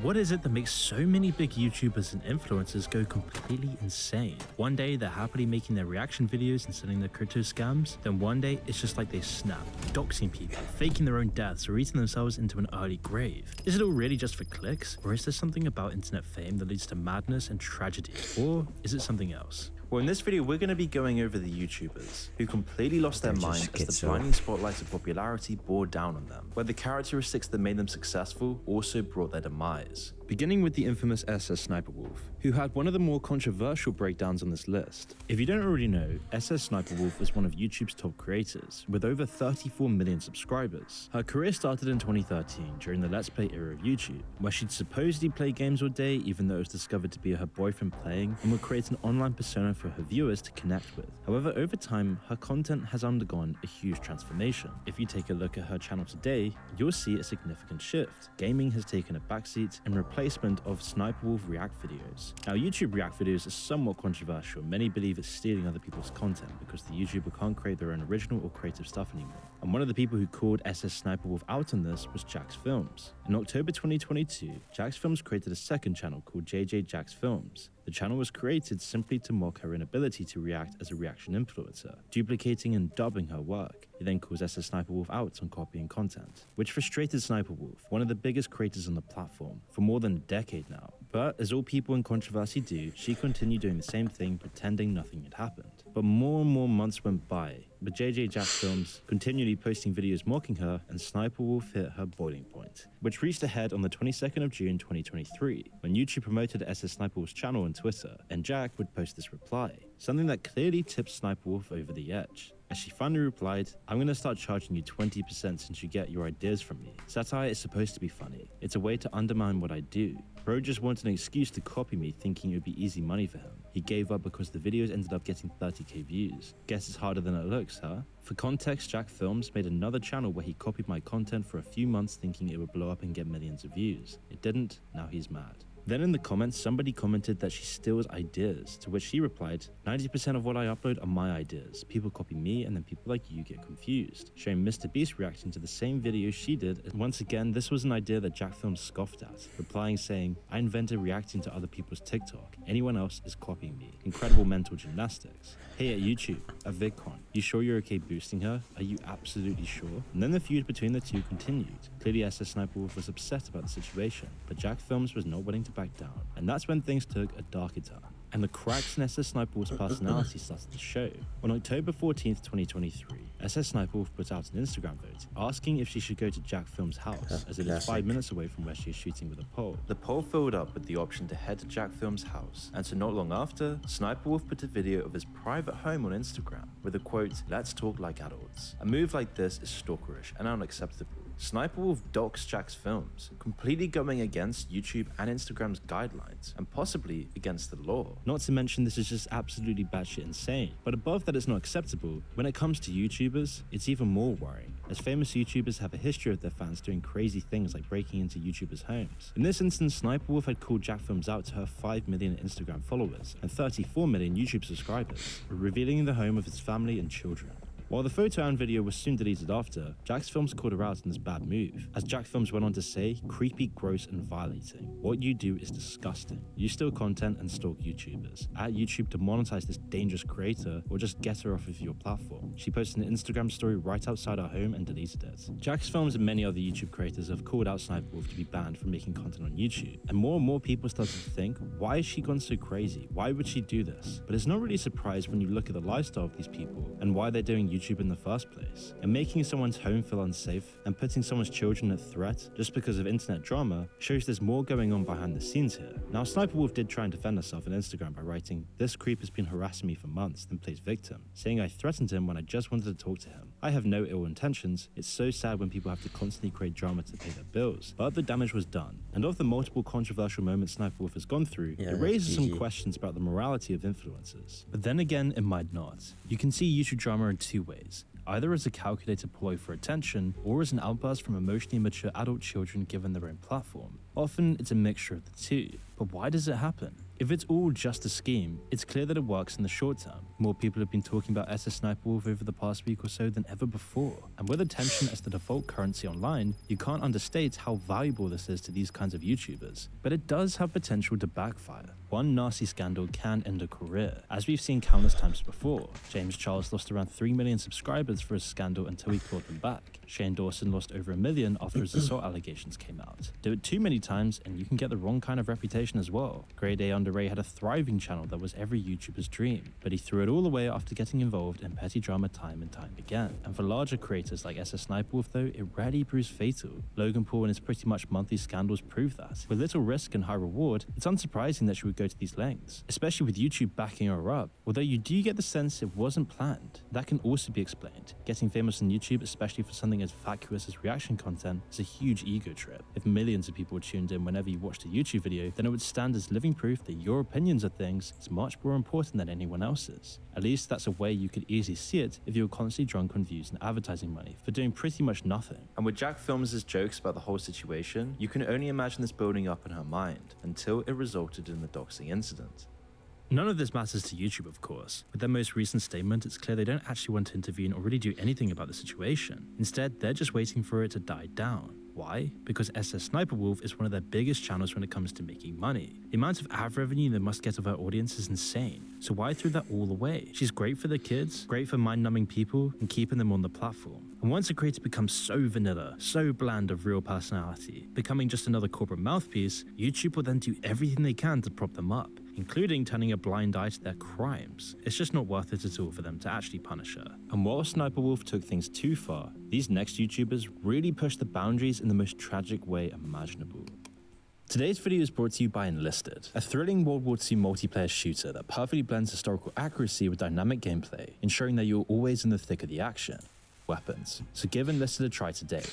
What is it that makes so many big YouTubers and influencers go completely insane? One day they're happily making their reaction videos and selling their crypto scams, then one day it's just like they snap, doxing people, faking their own deaths or eating themselves into an early grave. Is it all really just for clicks, or is there something about internet fame that leads to madness and tragedy, or is it something else? Well, in this video, we're going to be going over the YouTubers who completely lost their mind as the blinding spotlights of popularity bore down on them, where the characteristics that made them successful also brought their demise. Beginning with the infamous SS Sniper Wolf, who had one of the more controversial breakdowns on this list. If you don't already know, SS Sniper Wolf is one of YouTube's top creators, with over 34 million subscribers. Her career started in 2013 during the Let's Play era of YouTube, where she'd supposedly play games all day even though it was discovered to be her boyfriend playing, and would create an online persona for her viewers to connect with. However, over time, her content has undergone a huge transformation. If you take a look at her channel today, you'll see a significant shift. Gaming has taken a backseat in replacement of Sniper Wolf React videos. Now, YouTube React videos are somewhat controversial. Many believe it's stealing other people's content because the YouTuber can't create their own original or creative stuff anymore. And one of the people who called SS Sniper Wolf out on this was Jax Films. In October 2022, Jax Films created a second channel called JJ Jax Films. The channel was created simply to mock her inability to react as a reaction influencer, duplicating and dubbing her work. He then calls SS Sniper Wolf out on copying content, which frustrated Sniper Wolf, one of the biggest creators on the platform, for more than a decade now. But as all people in controversy do, she continued doing the same thing, pretending nothing had happened. But more and more months went by, with JJ Jax Films continually posting videos mocking her, and Sniper Wolf hit her boiling point, which reached a head on the 22nd of June 2023, when YouTube promoted SS Sniper Wolf's channel on Twitter, and Jack would post this reply, something that clearly tipped Sniper Wolf over the edge. As she finally replied, "I'm gonna start charging you 20% since you get your ideas from me. Satire is supposed to be funny. It's a way to undermine what I do. Bro just wanted an excuse to copy me thinking it would be easy money for him. He gave up because the videos ended up getting 30k views. Guess it's harder than it looks, huh?" For context, Jack Films made another channel where he copied my content for a few months thinking it would blow up and get millions of views. It didn't, now he's mad. Then in the comments, somebody commented that she steals ideas, to which he replied, 90% of what I upload are my ideas. People copy me and then people like you get confused, showing MrBeast reacting to the same video she did. And once again, this was an idea that Jack Films scoffed at, replying saying, "I invented reacting to other people's TikTok. Anyone else is copying me. Incredible mental gymnastics. Hey at YouTube, at VidCon, you sure you're okay boosting her? Are you absolutely sure?" And then the feud between the two continued. Clearly SS Sniper Wolf was upset about the situation, but Jack Films was not willing to back down. And that's when things took a darker turn, and the cracks in SS Sniper Wolf's personality started to show. On October 14th, 2023, SS Sniper Wolf put out an Instagram vote asking if she should go to Jack Films' house, as it is 5 minutes away from where she is shooting with a poll. The poll filled up with the option to head to Jack Films' house, and so not long after, Sniper Wolf put a video of his private home on Instagram with a quote, "Let's talk like adults." A move like this is stalkerish and unacceptable. Sniper Wolf doxed Jax Films, completely going against YouTube and Instagram's guidelines, and possibly against the law. Not to mention, this is just absolutely batshit insane. But above that it's not acceptable, when it comes to YouTubers, it's even more worrying, as famous YouTubers have a history of their fans doing crazy things like breaking into YouTubers' homes. In this instance, Sniper Wolf had called Jack Films out to her 5 million Instagram followers and 34 million YouTube subscribers, revealing the home of his family and children. While the photo and video was soon deleted after, Jax Films called her out on this bad move. As Jack Films went on to say, "Creepy, gross, and violating. What you do is disgusting. You steal content and stalk YouTubers. At YouTube to monetize this dangerous creator, or just get her off of your platform." She posted an Instagram story right outside her home and deleted it. Jax Films and many other YouTube creators have called out Sniper Wolf to be banned from making content on YouTube. And more people started to think, why has she gone so crazy? Why would she do this? But it's not really a surprise when you look at the lifestyle of these people and why they're doing YouTube in the first place. And making someone's home feel unsafe and putting someone's children at threat just because of internet drama shows there's more going on behind the scenes here. Now, Sniper Wolf did try and defend herself on Instagram by writing, "This creep has been harassing me for months," then plays victim, saying, "I threatened him when I just wanted to talk to him. I have no ill intentions. It's so sad when people have to constantly create drama to pay their bills." But the damage was done. And of the multiple controversial moments Sniper Wolf has gone through, it raises some questions about the morality of influencers. But then again, it might not. You can see YouTube drama in two ways. Either as a calculated ploy for attention, or as an outburst from emotionally mature adult children given their own platform. Often, it's a mixture of the two. But why does it happen? If it's all just a scheme, it's clear that it works in the short term. More people have been talking about SS Sniper Wolf over the past week or so than ever before. And with attention as the default currency online, you can't understate how valuable this is to these kinds of YouTubers. But it does have potential to backfire. One nasty scandal can end a career. As we've seen countless times before, James Charles lost around 3 million subscribers for his scandal until he clawed them back. Shane Dawson lost over 1 million after his assault allegations came out. Do it too many times and you can get the wrong kind of reputation as well. Grade A Under Ray had a thriving channel that was every YouTuber's dream, but he threw it all away after getting involved in petty drama time and time again. And for larger creators like SS Sniper Wolf though, it rarely proves fatal. Logan Paul and his pretty much monthly scandals prove that. With little risk and high reward, it's unsurprising that she would go to these lengths, especially with YouTube backing her up. Although you do get the sense it wasn't planned. That can also be explained. Getting famous on YouTube, especially for something as vacuous as reaction content, is a huge ego trip. If millions of people tuned in whenever you watched a YouTube video, then it would stand as living proof that your opinions of things is much more important than anyone else's. At least that's a way you could easily see it if you were constantly drunk on views and advertising money for doing pretty much nothing. And with Jack Films' jokes about the whole situation, you can only imagine this building up in her mind until it resulted in the doxing incident. None of this matters to YouTube, of course. With their most recent statement, it's clear they don't actually want to intervene or really do anything about the situation. Instead, they're just waiting for it to die down. Why? Because SS Sniper Wolf is one of their biggest channels when it comes to making money. The amount of ad revenue they must get of her audience is insane, so why throw that all away? She's great for the kids, great for mind-numbing people, and keeping them on the platform. And once a creator becomes so vanilla, so bland of real personality, becoming just another corporate mouthpiece, YouTube will then do everything they can to prop them up, including turning a blind eye to their crimes. It's just not worth it at all for them to actually punish her. And while Sniper Wolf took things too far, these next YouTubers really pushed the boundaries in the most tragic way imaginable. Today's video is brought to you by Enlisted, a thrilling World War II multiplayer shooter that perfectly blends historical accuracy with dynamic gameplay, ensuring that you're always in the thick of the action. Weapons. So give Enlisted a try today.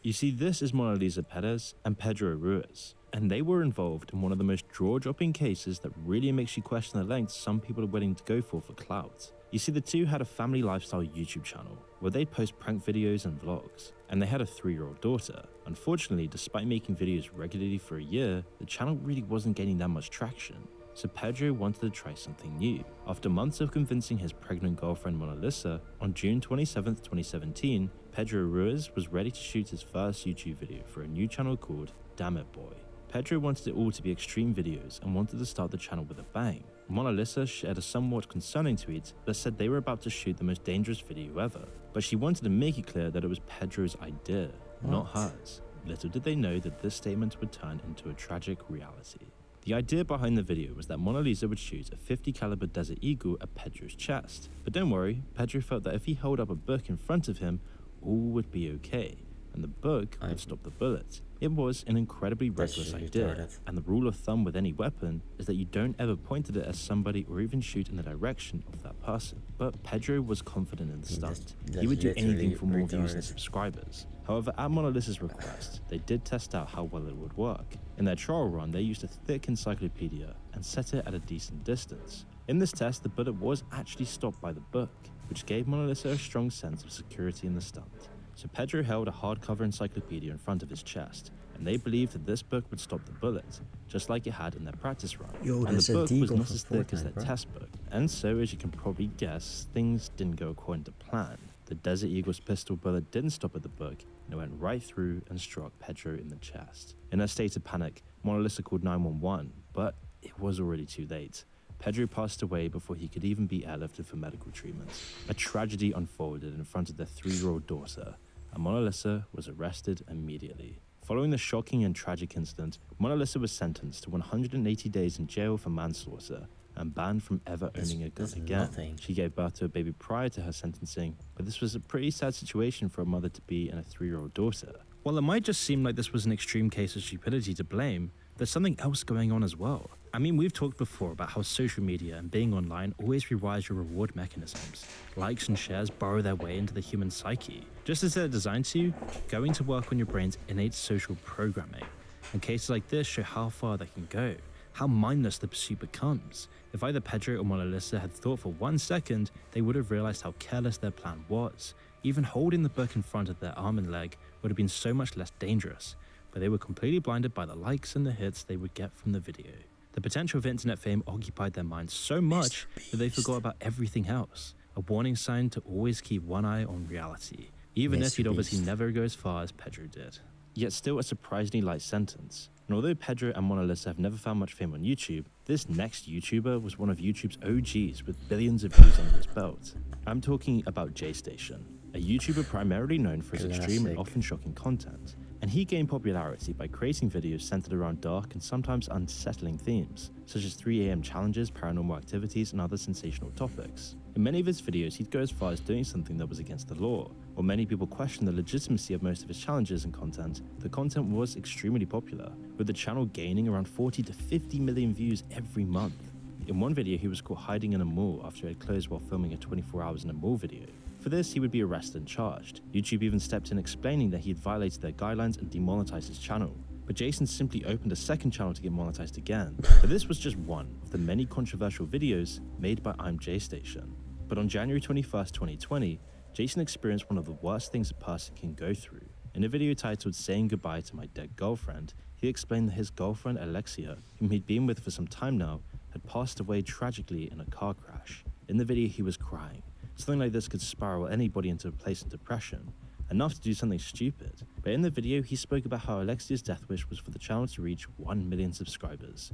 You see, this is Mona Lisa Perez and Pedro Ruiz, and they were involved in one of the most jaw-dropping cases that really makes you question the lengths some people are willing to go for clout. You see, the two had a family lifestyle YouTube channel where they'd post prank videos and vlogs, and they had a 3-year-old daughter. Unfortunately, despite making videos regularly for a year, the channel really wasn't gaining that much traction. So Pedro wanted to try something new. After months of convincing his pregnant girlfriend Mona Lisa, on June 27, 2017, Pedro Ruiz was ready to shoot his first YouTube video for a new channel called Damn It Boy. Pedro wanted it all to be extreme videos and wanted to start the channel with a bang. Mona Lisa shared a somewhat concerning tweet that said they were about to shoot the most dangerous video ever, but she wanted to make it clear that it was Pedro's idea, not hers. Little did they know that this statement would turn into a tragic reality. The idea behind the video was that Mona Lisa would shoot a .50 caliber Desert Eagle at Pedro's chest. But don't worry, Pedro felt that if he held up a book in front of him, all would be okay, and the book would stop the bullet. It was an incredibly reckless idea, and the rule of thumb with any weapon is that you don't ever point at it at somebody or even shoot in the direction of that person. But Pedro was confident in the stunt. He would do anything for more views and subscribers. However, at Mona Lisa's request, they did test out how well it would work. In their trial run, they used a thick encyclopedia and set it at a decent distance. In this test, the bullet was actually stopped by the book, which gave Mona Lisa a strong sense of security in the stunt. So Pedro held a hardcover encyclopedia in front of his chest, and they believed that this book would stop the bullet, just like it had in their practice run. And the book was not as thick as their test book, and so as you can probably guess, things didn't go according to plan. The Desert Eagle's pistol bullet didn't stop at the book, and it went right through and struck Pedro in the chest. In a state of panic, Mona Lisa called 911, but it was already too late. Pedro passed away before he could even be airlifted for medical treatment. A tragedy unfolded in front of their 3-year-old daughter, and Mona Lisa was arrested immediately. Following the shocking and tragic incident, Mona Lisa was sentenced to 180 days in jail for manslaughter and banned from ever owning a gun again. She gave birth to a baby prior to her sentencing, but this was a pretty sad situation for a mother to be and a 3-year-old daughter. While it might just seem like this was an extreme case of stupidity to blame, there's something else going on as well. I mean, we've talked before about how social media and being online always rewires your reward mechanisms. Likes and shares burrow their way into the human psyche. Just as they're designed to, going to work on your brain's innate social programming. And cases like this show how far they can go, how mindless the pursuit becomes. If either Pedro or Mona Lisa had thought for 1 second, they would have realized how careless their plan was. Even holding the book in front of their arm and leg would have been so much less dangerous, but they were completely blinded by the likes and the hits they would get from the video. The potential of internet fame occupied their minds so much that they forgot about everything else. A warning sign to always keep one eye on reality, even if he'd obviously never go as far as Pedro did. Yet still a surprisingly light sentence. And although Pedro and Mona Lisa have never found much fame on YouTube, this next YouTuber was one of YouTube's OGs with billions of views under his belt. I'm talking about JStation, a YouTuber primarily known for his extreme and often shocking content. And he gained popularity by creating videos centered around dark and sometimes unsettling themes, such as 3 AM challenges, paranormal activities, and other sensational topics. In many of his videos, he'd go as far as doing something that was against the law. While many people question the legitimacy of most of his challenges and content, the content was extremely popular, with the channel gaining around 40 to 50 million views every month. In one video, he was caught hiding in a mall after he had closed while filming a 24 hours in a mall video. For this, he would be arrested and charged. YouTube even stepped in explaining that he had violated their guidelines and demonetized his channel. But Jason simply opened a second channel to get monetized again. But this was just one of the many controversial videos made by I'm JStation. But on January 21st, 2020, Jason experienced one of the worst things a person can go through. In a video titled "Saying Goodbye to My Dead Girlfriend," he explained that his girlfriend Alexia, whom he'd been with for some time now, had passed away tragically in a car crash. In the video, he was crying. Something like this could spiral anybody into a place of depression, enough to do something stupid. But in the video, he spoke about how Alexia's death wish was for the channel to reach 1 million subscribers.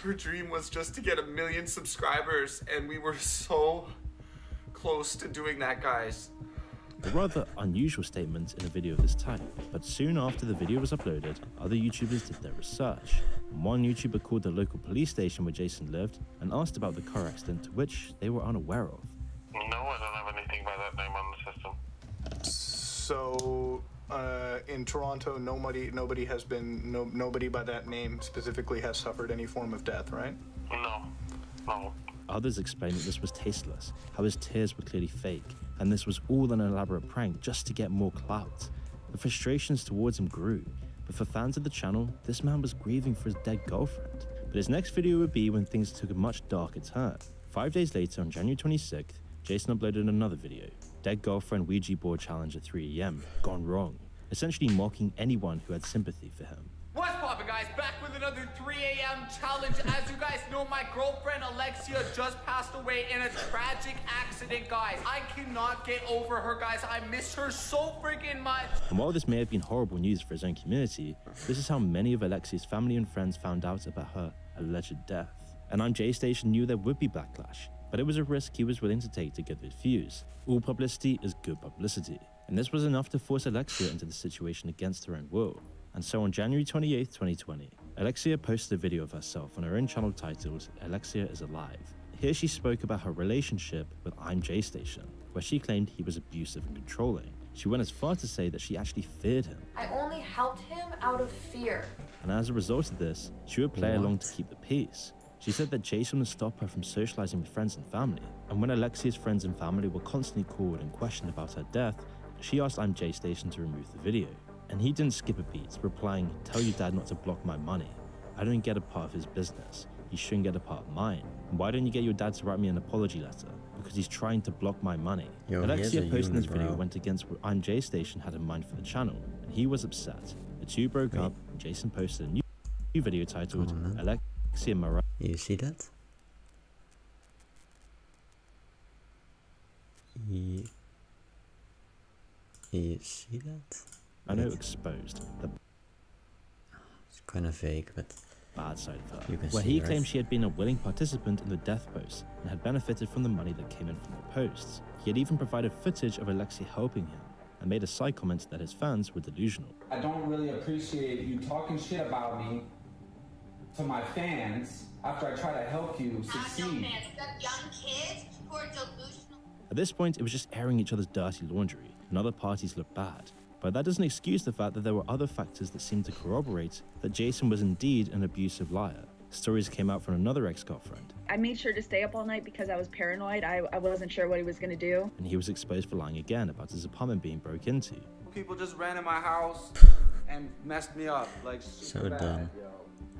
Her dream was just to get 1 million subscribers, and we were so close to doing that, guys. A rather unusual statement in a video of this type, but soon after the video was uploaded, other YouTubers did their research. And one YouTuber called the local police station where Jason lived and asked about the car accident, to which they were unaware of. No, I don't have anything by that name on the system. So, in Toronto, nobody by that name specifically has suffered any form of death, right? No. Others explained that this was tasteless, how his tears were clearly fake, and this was all an elaborate prank just to get more clout. The frustrations towards him grew, but for fans of the channel, this man was grieving for his dead girlfriend. But his next video would be when things took a much darker turn. 5 days later, on January 26th, Jason uploaded another video, Dead Girlfriend Ouija Board Challenge at 3 AM, gone wrong, essentially mocking anyone who had sympathy for him. What's poppin', guys? Back with another 3 AM challenge. As you guys know, my girlfriend Alexia just passed away in a tragic accident, guys. I cannot get over her, guys. I miss her so freaking much. And while this may have been horrible news for his own community, this is how many of Alexia's family and friends found out about her alleged death. And I'm JStation knew there would be backlash, but it was a risk he was willing to take to get those views. All publicity is good publicity, and this was enough to force Alexia into the situation against her own will. And so on January 28th, 2020, Alexia posted a video of herself on her own channel titled Alexia is Alive. Here she spoke about her relationship with I'm JStation, where she claimed he was abusive and controlling. She went as far to say that she actually feared him. I only helped him out of fear. And as a result of this, she would play along to keep the peace. She said that Jason would stop her from socializing with friends and family. And when Alexia's friends and family were constantly called and questioned about her death, she asked I'm JStation to remove the video. And he didn't skip a beat, replying, "Tell your dad not to block my money. I don't get a part of his business. He shouldn't get a part of mine. And why don't you get your dad to write me an apology letter? Because he's trying to block my money." Alexia posting this video went against what I'm JStation had in mind for the channel, and he was upset. The two broke up, and Jason posted a new video titled Alexia Mara. You see that? You see that? I know exposed the it's kind of vague, but bad side of her, you can where see, he right? claimed she had been a willing participant in the death posts and had benefited from the money that came in from the posts. He had even provided footage of Alexia helping him and made a side comment that his fans were delusional. I don't really appreciate you talking shit about me to my fans after I try to help you succeed. No fans, they're young kids who are delusional. At this point, it was just airing each other's dirty laundry, and other parties looked bad. But that doesn't excuse the fact that there were other factors that seemed to corroborate that Jason was indeed an abusive liar. Stories came out from another ex-girlfriend. I made sure to stay up all night because I was paranoid. I wasn't sure what he was going to do. And he was exposed for lying again about his apartment being broke into. People just ran in my house and messed me up, like super bad, dumb. yo.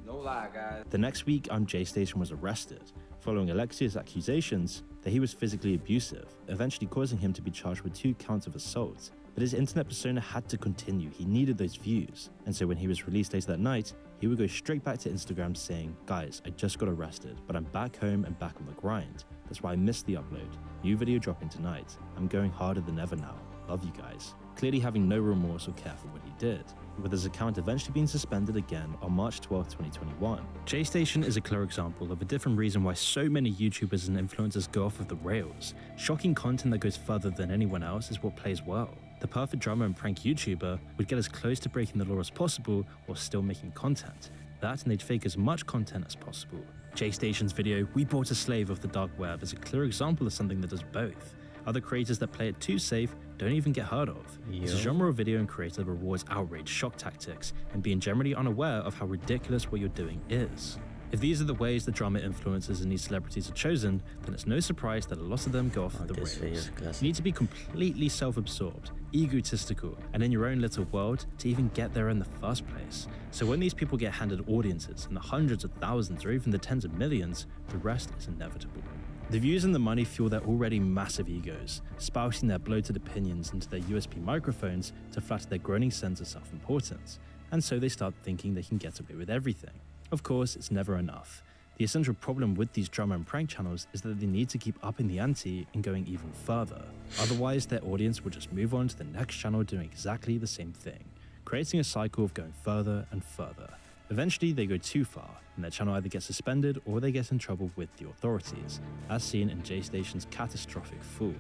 No lie, guys. The next week, I'm JStation was arrested, following Alexia's accusations that he was physically abusive, eventually causing him to be charged with 2 counts of assault. But his internet persona had to continue, he needed those views. And so when he was released later that night, he would go straight back to Instagram saying, guys, I just got arrested, but I'm back home and back on the grind. That's why I missed the upload. New video dropping tonight. I'm going harder than ever now. Love you guys. Clearly having no remorse or care for what he did, with his account eventually being suspended again on March 12, 2021. JStation is a clear example of a different reason why so many YouTubers and influencers go off of the rails. Shocking content that goes further than anyone else is what plays well. The perfect drama and prank YouTuber would get as close to breaking the law as possible while still making content. That and they'd fake as much content as possible. JStation's video, We Bought a Slave of the Dark Web, is a clear example of something that does both. Other creators that play it too safe don't even get heard of. It's a genre of video and creator that rewards outrage, shock tactics, and being generally unaware of how ridiculous what you're doing is. If these are the ways that drama influencers and these celebrities are chosen, then it's no surprise that a lot of them go off the rails. You need to be completely self-absorbed, egotistical, and in your own little world to even get there in the first place. So when these people get handed audiences in the hundreds of thousands or even the tens of millions, the rest is inevitable. The views and the money fuel their already massive egos, spouting their bloated opinions into their USB microphones to flatter their groaning sense of self-importance, and so they start thinking they can get away with everything. Of course, it's never enough. The essential problem with these drama and prank channels is that they need to keep upping the ante and going even further. Otherwise, their audience will just move on to the next channel doing exactly the same thing, creating a cycle of going further and further. Eventually, they go too far, and their channel either gets suspended or they get in trouble with the authorities, as seen in JStation's catastrophic fall.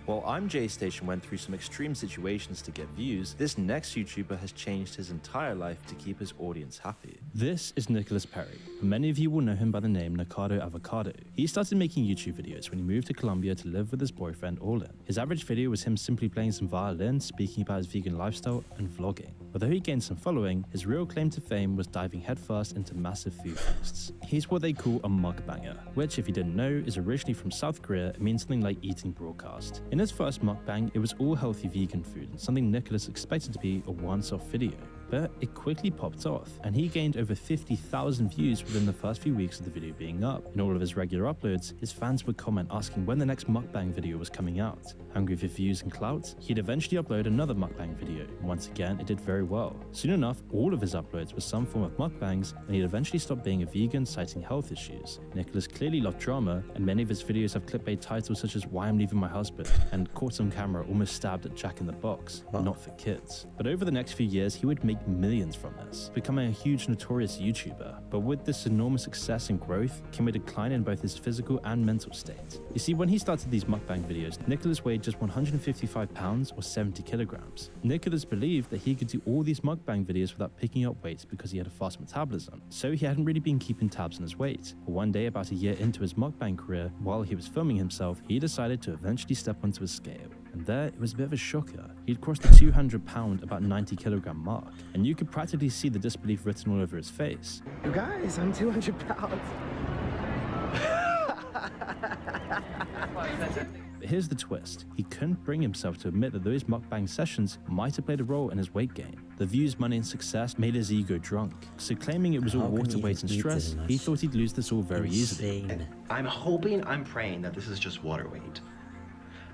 While I'm JStation went through some extreme situations to get views, this next YouTuber has changed his entire life to keep his audience happy. This is Nicholas Perry, and many of you will know him by the name Nakado Avocado. He started making YouTube videos when he moved to Colombia to live with his boyfriend Orlin. His average video was him simply playing some violin, speaking about his vegan lifestyle, and vlogging. Although he gained some following, his real claim to fame was diving headfirst into massive food feasts. He's what they call a mukbanger, which, if you didn't know, is originally from South Korea and means something like eating broadcast. In his first mukbang, it was all healthy vegan food and something Nicholas expected to be a once-off video. But it quickly popped off, and he gained over 50,000 views within the first few weeks of the video being up. In all of his regular uploads, his fans would comment asking when the next mukbang video was coming out. Hungry for views and clout, he'd eventually upload another mukbang video, and once again it did very well. Soon enough, all of his uploads were some form of mukbangs, and he'd eventually stop being a vegan, citing health issues. Nicholas clearly loved drama, and many of his videos have clickbait titles such as Why I'm Leaving My Husband, and Caught on Camera Almost Stabbed at Jack in the Box, not for kids. But over the next few years, he would make millions from this, becoming a huge notorious YouTuber. But with this enormous success and growth came a decline in both his physical and mental state. You see, when he started these mukbang videos, Nicholas weighed just 155 pounds or 70 kilograms. Nicholas believed that he could do all these mukbang videos without picking up weight because he had a fast metabolism, so he hadn't really been keeping tabs on his weight. But one day, about a year into his mukbang career, while he was filming himself, he decided to eventually step onto a scale. And there, it was a bit of a shocker. He'd crossed the 200-pound, about 90-kilogram mark, and you could practically see the disbelief written all over his face. You guys, I'm 200 pounds. But here's the twist. He couldn't bring himself to admit that those mukbang sessions might have played a role in his weight gain. The views, money, and success made his ego drunk. So claiming it was all water weight and stress, he thought he'd lose this all very easily. I'm hoping, I'm praying that this is just water weight.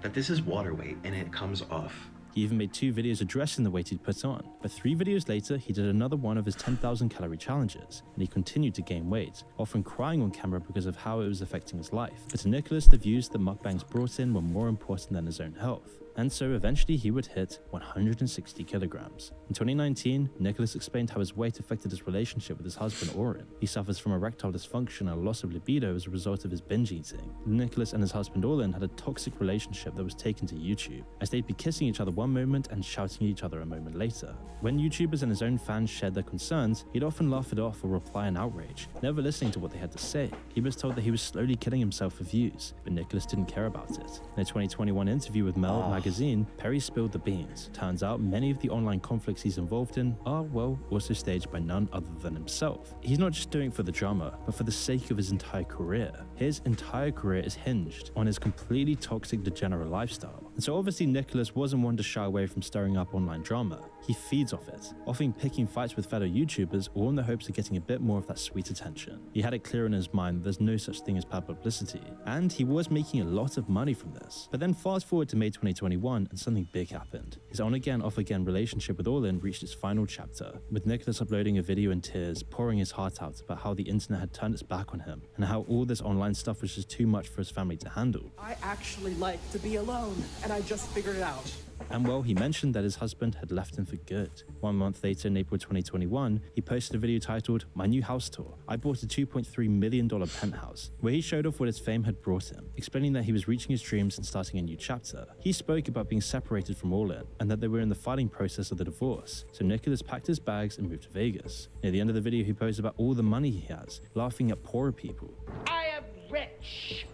That this is water weight and it comes off. He even made 2 videos addressing the weight he'd put on. But 3 videos later, he did another one of his 10,000 calorie challenges, and he continued to gain weight, often crying on camera because of how it was affecting his life. But to Nicholas, the views that mukbangs brought in were more important than his own health. And so eventually he would hit 160 kilograms. In 2019, Nicholas explained how his weight affected his relationship with his husband Orrin. He suffers from erectile dysfunction and a loss of libido as a result of his binge eating. Nicholas and his husband Orrin had a toxic relationship that was taken to YouTube, as they'd be kissing each other one moment and shouting at each other a moment later. When YouTubers and his own fans shared their concerns, he'd often laugh it off or reply in outrage, never listening to what they had to say. He was told that he was slowly killing himself for views, but Nicholas didn't care about it. In a 2021 interview with Mel magazine, Perry spilled the beans. Turns out many of the online conflicts he's involved in are, well, also staged by none other than himself. He's not just doing it for the drama, but for the sake of his entire career. His entire career is hinged on his completely toxic, degenerate lifestyle. And so obviously Nicholas wasn't one to shy away from stirring up online drama. He feeds off it, often picking fights with fellow YouTubers, all in the hopes of getting a bit more of that sweet attention. He had it clear in his mind that there's no such thing as bad publicity, and he was making a lot of money from this. But then fast forward to May 2021 and something big happened. His on-again, off-again relationship with Orlin reached its final chapter, with Nicholas uploading a video in tears, pouring his heart out about how the internet had turned its back on him, and how all this online stuff was just too much for his family to handle. I actually like to be alone, and I just figured it out. And well, he mentioned that his husband had left him for good. 1 month later, in April 2021, he posted a video titled, "My New House Tour. I bought a $2.3 million penthouse," where he showed off what his fame had brought him, explaining that he was reaching his dreams and starting a new chapter. He spoke about being separated from Orlin, and that they were in the filing process of the divorce, so Nicholas packed his bags and moved to Vegas. Near the end of the video, he posted about all the money he has, laughing at poorer people. I am rich.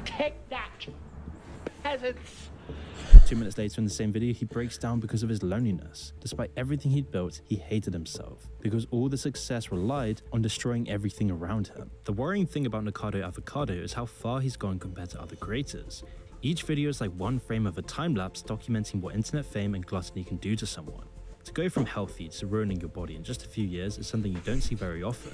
Take that, peasants. 2 minutes later in the same video, he breaks down because of his loneliness. Despite everything he'd built, he hated himself, because all the success relied on destroying everything around him. The worrying thing about Nikado Avocado is how far he's gone compared to other creators. Each video is like one frame of a time-lapse documenting what internet fame and gluttony can do to someone. To go from healthy to ruining your body in just a few years is something you don't see very often,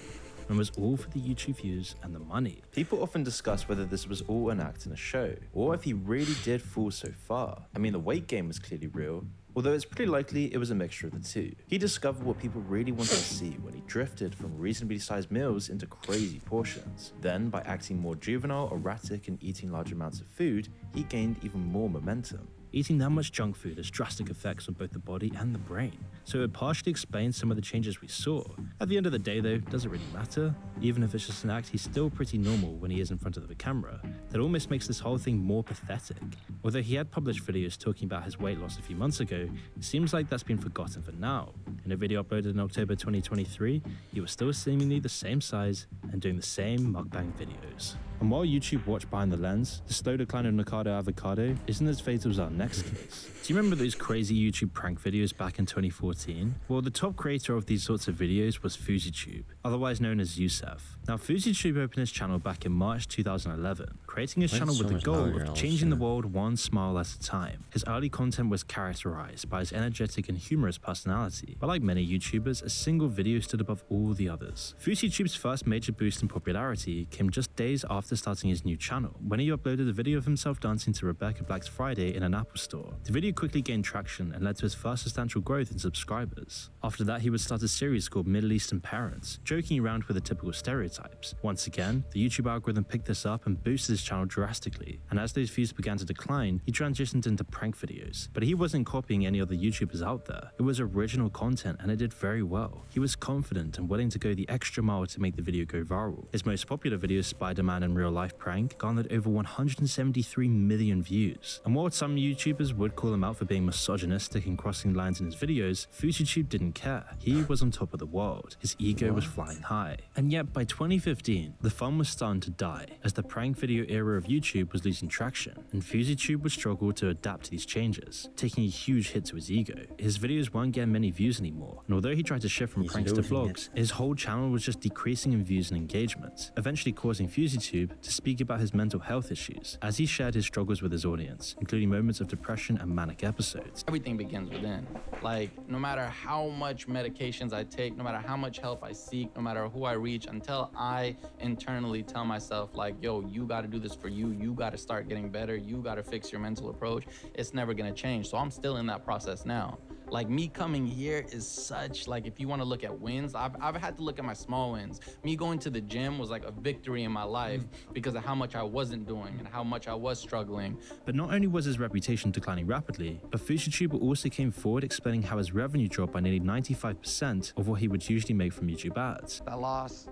and was all for the YouTube views and the money. People often discuss whether this was all an act in a show, or if he really did fall so far. I mean, the weight gain was clearly real, although it's pretty likely it was a mixture of the two. He discovered what people really wanted to see when he drifted from reasonably sized meals into crazy portions. Then, by acting more juvenile, erratic, and eating large amounts of food, he gained even more momentum. Eating that much junk food has drastic effects on both the body and the brain, so it partially explains some of the changes we saw. At the end of the day though, does it really matter? Even if it's just an act, he's still pretty normal when he is in front of the camera. That almost makes this whole thing more pathetic. Although he had published videos talking about his weight loss a few months ago, it seems like that's been forgotten for now. In a video uploaded in October 2023, he was still seemingly the same size and doing the same mukbang videos. And while YouTube watched Behind the Lens, the slow decline of Nikado Avocado isn't as fatal as our next case. Do you remember those crazy YouTube prank videos back in 2014? Well, the top creator of these sorts of videos was FouseyTube, otherwise known as Youssef. Now, FouseyTube opened his channel back in March 2011, creating his channel with the goal of changing the world one smile at a time. His early content was characterized by his energetic and humorous personality, but like many YouTubers, a single video stood above all the others. FouseyTube's first major boost in popularity came just days after starting his new channel, when he uploaded a video of himself dancing to Rebecca Black's Friday in an Apple store. The video quickly gained traction and led to his first substantial growth in subscribers. After that, he would start a series called Middle Eastern Parents, joking around with the typical stereotypes. Once again, the YouTube algorithm picked this up and boosted his channel drastically, and as those views began to decline, he transitioned into prank videos. But he wasn't copying any other YouTubers out there. It was original content and it did very well. He was confident and willing to go the extra mile to make the video go viral. His most popular video, Spider-Man in Real Life Prank, garnered over 173 million views. And while some YouTubers would call him out for being misogynistic and crossing lines in his videos, FouseyTube didn't care. He was on top of the world. His ego was flying high. And yet by 2015, the fun was starting to die, as the prank video era of YouTube was losing traction, and FouseyTube would struggle to adapt to these changes, taking a huge hit to his ego. His videos weren't getting many views anymore, and although he tried to shift from pranks to vlogs, his whole channel was just decreasing in views and engagement, eventually causing FouseyTube to speak about his mental health issues, as he shared his struggles with his audience, including moments of depression and manic episodes. Everything begins within. Like, no matter how much medications I take, no matter how much help I seek, no matter who I reach, until I internally tell myself, like, yo, you got to do this for you, you got to start getting better, you got to fix your mental approach, it's never going to change. So I'm still in that process now. Like, me coming here is such, like, if you want to look at wins, I've had to look at my small wins. Me going to the gym was like a victory in my life because of how much I wasn't doing and how much I was struggling. But not only was his reputation declining rapidly, but FouseyTube also came forward explaining how his revenue dropped by nearly 95% of what he would usually make from YouTube ads. I lost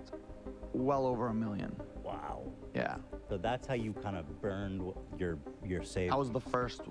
well over $1 million. Wow. Yeah. So that's how you kind of burned your save. That was the first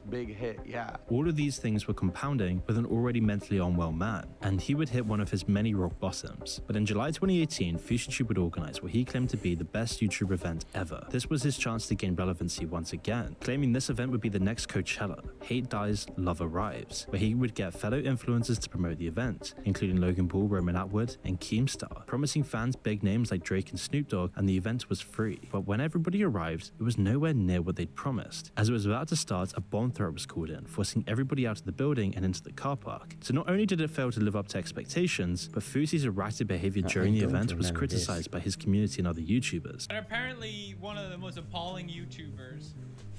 big hit, yeah. All of these things were compounding with an already mentally unwell man, and he would hit one of his many rock bottoms. But in July 2018, FouseyTube would organize what he claimed to be the best YouTube event ever. This was his chance to gain relevancy once again, claiming this event would be the next Coachella, Hate Dies, Love Arrives, where he would get fellow influencers to promote the event, including Logan Paul, Roman Atwood, and Keemstar, promising fans big names like Drake and Snoop Dogg, and the event was free. But when when everybody arrived, it was nowhere near what they'd promised. As it was about to start, a bomb threat was called in, forcing everybody out of the building and into the car park. So not only did it fail to live up to expectations, but Fuzi's erratic behavior during the event was criticized by his community and other YouTubers. And apparently one of the most appalling YouTubers,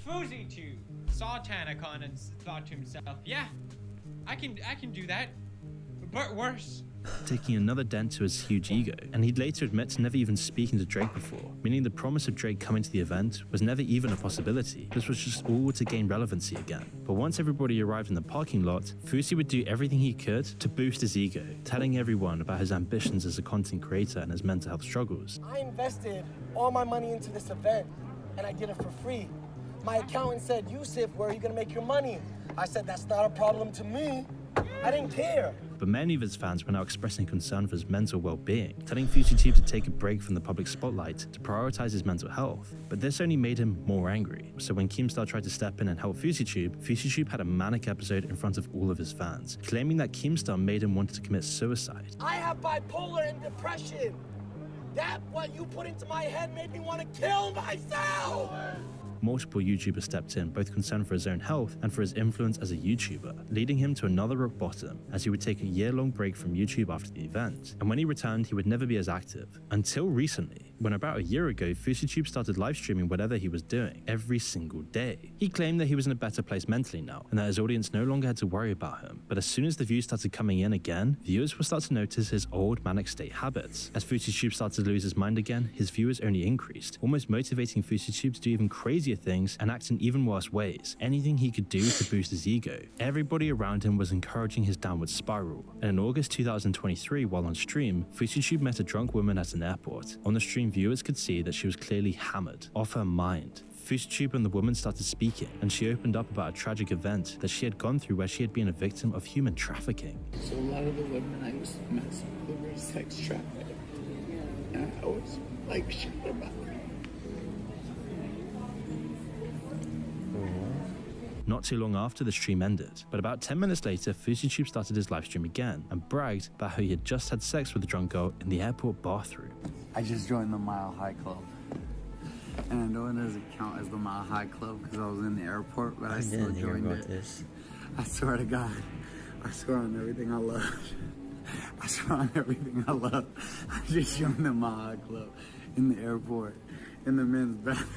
FuziTube, saw TanaCon and thought to himself, yeah, I can do that, but worse. Taking another dent to his huge ego, and he'd later admit to never even speaking to Drake before, meaning the promise of Drake coming to the event was never even a possibility. This was just all to gain relevancy again. But once everybody arrived in the parking lot, Fuzi would do everything he could to boost his ego, telling everyone about his ambitions as a content creator and his mental health struggles. I invested all my money into this event, and I did it for free. My accountant said, Yusuf, where are you gonna make your money? I said, that's not a problem to me. I didn't care. But many of his fans were now expressing concern for his mental well-being, telling FuziTube to take a break from the public spotlight to prioritize his mental health. But this only made him more angry. So when Keemstar tried to step in and help FuziTube had a manic episode in front of all of his fans, claiming that Keemstar made him want to commit suicide. I have bipolar and depression. That what you put into my head made me want to kill myself. Multiple YouTubers stepped in, both concerned for his own health and for his influence as a YouTuber, leading him to another rock bottom, as he would take a year-long break from YouTube after the event. And when he returned, he would never be as active. Until recently, when about a year ago, FuziTube started live streaming whatever he was doing, every single day. He claimed that he was in a better place mentally now, and that his audience no longer had to worry about him. But as soon as the views started coming in again, viewers would start to notice his old manic state habits. As FuziTube started to lose his mind again, his viewers only increased, almost motivating FuziTube to do even crazier things and act in even worse ways, anything he could do to boost his ego. Everybody around him was encouraging his downward spiral, and in August 2023, while on stream, FuziTube met a drunk woman at an airport. On the stream, viewers could see that she was clearly hammered, off her mind. FuziTube and the woman started speaking, and she opened up about a tragic event that she had gone through where she had been a victim of human trafficking. So a lot of the women I used to mess with were sex trafficked, and I was like shit about it. Not too long after, the stream ended, but about 10 minutes later, FuziTube started his live stream again and bragged about how he had just had sex with a drunk girl in the airport bathroom. I just joined the Mile High Club. And I know it doesn't count as the Mile High Club because I was in the airport, but I still joined it. I swear to God, I swear on everything I love. I swear on everything I love. I just joined the Mile High Club in the airport, in the men's bathroom.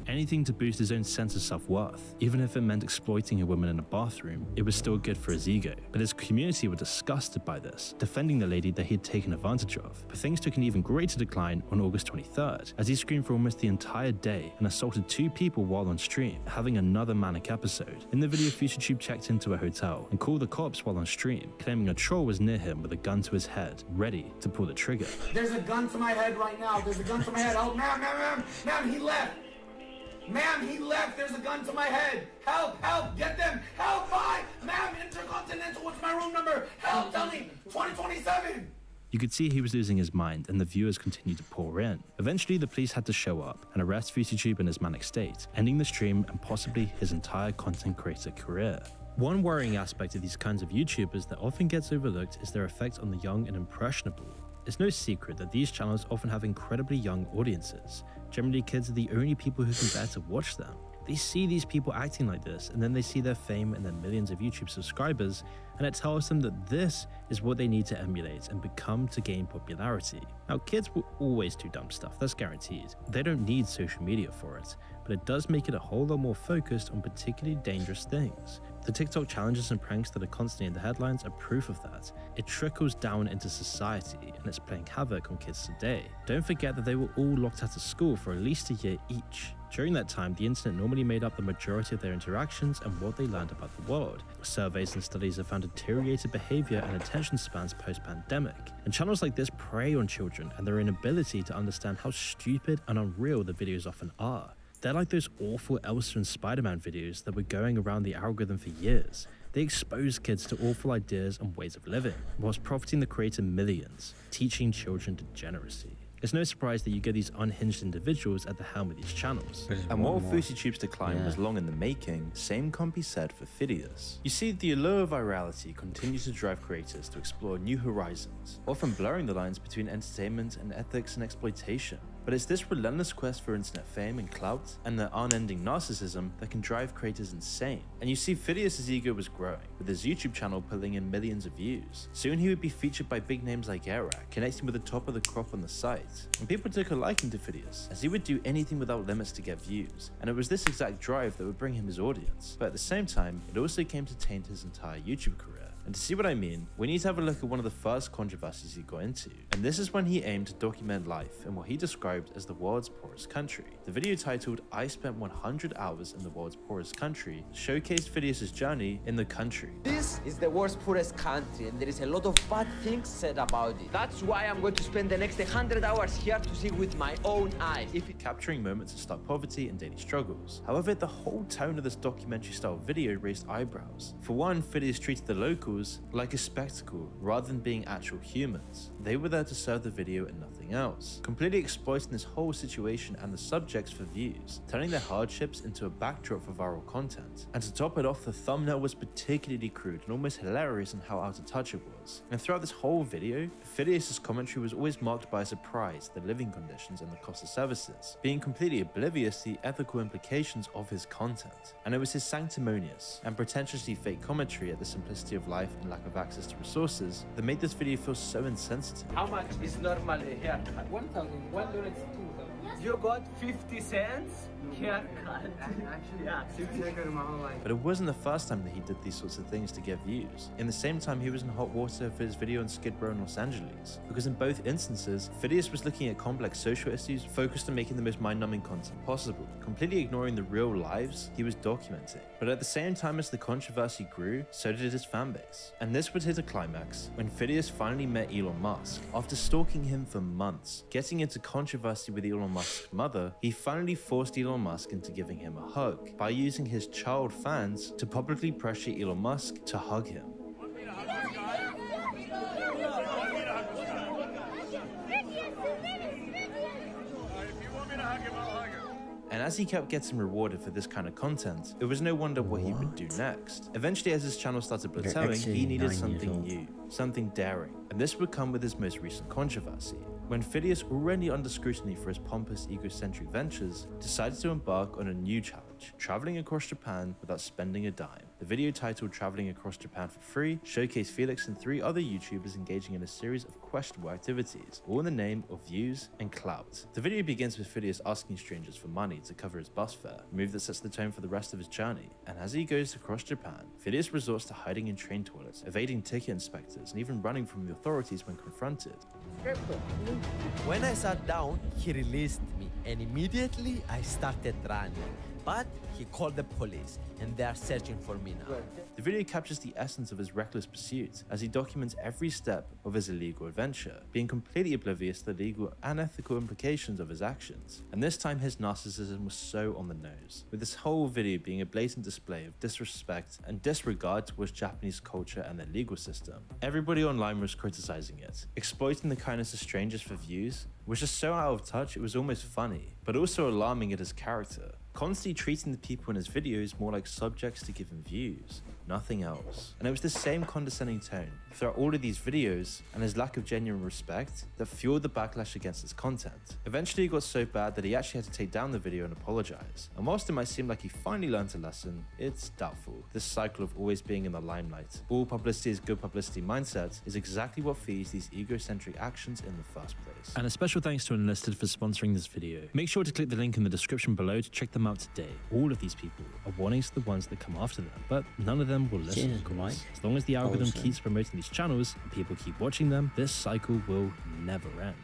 Anything to boost his own sense of self-worth. Even if it meant exploiting a woman in a bathroom, it was still good for his ego. But his community were disgusted by this, defending the lady that he had taken advantage of. But things took an even greater decline on August 23rd, as he screamed for almost the entire day and assaulted 2 people while on stream, having another manic episode. In the video, FuziTube checked into a hotel and called the cops while on stream, claiming a troll was near him with a gun to his head, ready to pull the trigger. There's a gun to my head right now. There's a gun to my head. Oh, ma'am, he left. Ma'am, he left. There's a gun to my head. Help, get them. Help, ma'am, Intercontinental, what's my room number? Help, tell me, 2027. You could see he was losing his mind, and the viewers continued to pour in. Eventually, the police had to show up and arrest FuziTube in his manic state, ending the stream and possibly his entire content creator career. One worrying aspect of these kinds of YouTubers that often gets overlooked is their effect on the young and impressionable. It's no secret that these channels often have incredibly young audiences. Generally, kids are the only people who can bear to watch them. They see these people acting like this, and then they see their fame and their millions of YouTube subscribers, and it tells them that this is what they need to emulate and become to gain popularity. Now, kids will always do dumb stuff, that's guaranteed. They don't need social media for it, but it does make it a whole lot more focused on particularly dangerous things. The TikTok challenges and pranks that are constantly in the headlines are proof of that. It trickles down into society, and it's playing havoc on kids today. Don't forget that they were all locked out of school for at least a year each. During that time, the internet normally made up the majority of their interactions and what they learned about the world. Surveys and studies have found deteriorated behavior and attention spans post-pandemic. And channels like this prey on children and their inability to understand how stupid and unreal the videos often are. They're like those awful Elsa and Spider-Man videos that were going around the algorithm for years. They expose kids to awful ideas and ways of living, whilst profiting the creator millions, teaching children degeneracy. It's no surprise that you get these unhinged individuals at the helm of these channels. And while FuziTube's decline was long in the making, same can't be said for Phidias. You see, the allure of virality continues to drive creators to explore new horizons, often blurring the lines between entertainment and ethics and exploitation. But it's this relentless quest for internet fame and clout and the unending narcissism that can drive creators insane. And you see Phidias' ego was growing, with his YouTube channel pulling in millions of views. Soon he would be featured by big names like Airrack, connecting with the top of the crop on the site. And people took a liking to Phidias, as he would do anything without limits to get views. And it was this exact drive that would bring him his audience. But at the same time, it also came to taint his entire YouTube career. And to see what I mean, we need to have a look at one of the first controversies he got into. And this is when he aimed to document life in what he described as the world's poorest country. The video titled, "I Spent 100 Hours in the World's Poorest Country," showcased Phidias' journey in the country. This is the world's poorest country, and there is a lot of bad things said about it. That's why I'm going to spend the next 100 hours here to see with my own eyes. Capturing moments of stark poverty and daily struggles. However, the whole tone of this documentary-style video raised eyebrows. For one, Phidias treated the locals like a spectacle rather than being actual humans. They were there to serve the video and nothing else, completely exploiting this whole situation and the subjects for views, turning their hardships into a backdrop for viral content. And to top it off, the thumbnail was particularly crude and almost hilarious in how out of touch it was. And throughout this whole video, Phidias' commentary was always marked by a surprise at the living conditions and the cost of services, being completely oblivious to the ethical implications of his content. And it was his sanctimonious and pretentiously fake commentary at the simplicity of life and lack of access to resources that made this video feel so insensitive. How much is normal haircut? 1,000. $1 is 2,000. You got 50 cents haircut. Actually, yeah, 60 haircut in my whole life. But it wasn't the first time that he did these sorts of things to get views. In the same time, he was in hot water for his video on Skid Row in Los Angeles, because in both instances, Phidias was looking at complex social issues focused on making the most mind-numbing content possible, completely ignoring the real lives he was documenting. But at the same time as the controversy grew, so did his fanbase. And this would hit a climax when Phidias finally met Elon Musk. After stalking him for months, getting into controversy with Elon Musk's mother, he finally forced Elon Musk into giving him a hug by using his child fans to publicly pressure Elon Musk to hug him. And as he kept getting rewarded for this kind of content, it was no wonder what he would do next. Eventually, as his channel started plateauing, he needed something new, something daring, and this would come with his most recent controversy, when Phidias, already under scrutiny for his pompous, egocentric ventures, decided to embark on a new challenge, traveling across Japan without spending a dime. The video titled "Traveling Across Japan for Free" showcased Felix and 3 other YouTubers engaging in a series of questionable activities, all in the name of views and clout. The video begins with Phidias asking strangers for money to cover his bus fare, a move that sets the tone for the rest of his journey. And as he goes across Japan, Phidias resorts to hiding in train toilets, evading ticket inspectors, and even running from the authorities when confronted. When I sat down, he released me, and immediately I started running. But he called the police, and they are searching for me now. The video captures the essence of his reckless pursuit, as he documents every step of his illegal adventure, being completely oblivious to the legal and ethical implications of his actions. And this time his narcissism was so on the nose, with this whole video being a blatant display of disrespect and disregard towards Japanese culture and their legal system. Everybody online was criticizing it, exploiting the kindness of strangers for views, was just so out of touch it was almost funny, but also alarming at his character, constantly treating the people in his videos more like subjects to give him views, nothing else. And it was the same condescending tone throughout all of these videos and his lack of genuine respect that fueled the backlash against his content. Eventually it got so bad that he actually had to take down the video and apologize. And whilst it might seem like he finally learned a lesson, it's doubtful. This cycle of always being in the limelight, all publicity is good publicity mindset, is exactly what feeds these egocentric actions in the first place. And a special thanks to Enlisted for sponsoring this video. Make sure to click the link in the description below to check them out today. All of these people are warnings to the ones that come after them, but none of them will listen, of course. As long as the algorithm keeps promoting these channels and people keep watching them, this cycle will never end.